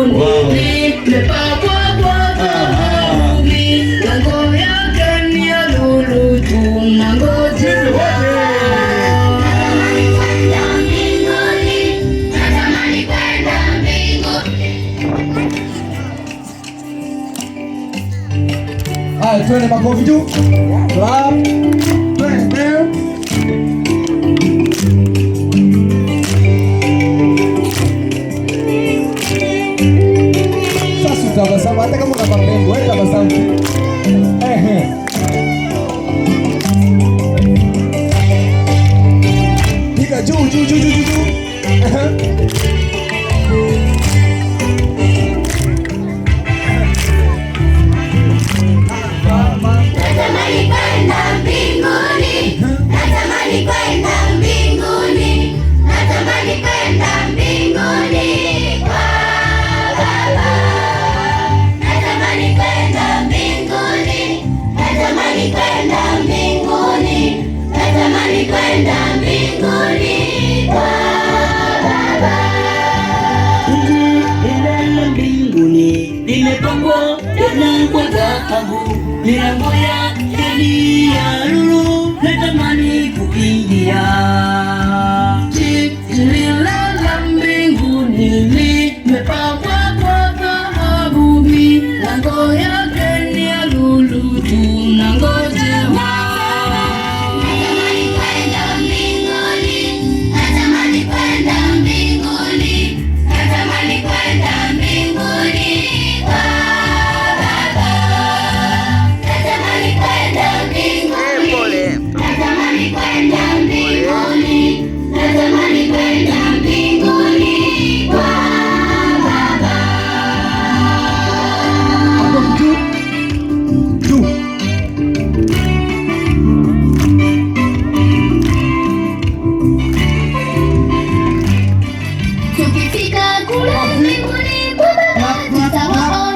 mbinguni limepakwa kwa dhahabu, milango yake ni ya lulu, tunangoja. Haya, twende makofi juu. Clap. Twende. Sasa utabasamu hata kama una mapengo, wewe tabasamu. Piga juu juu juu juu juu. Limepambwa tena kwa dhahabu, milango yake ni ya lulu, natamani kuingia. Jiji la mbinguni limepambwa kwa dhahabu, milango yake ni ya lulu, tunangojewa. Tukifika kule mbinguni, Baba tutawaona.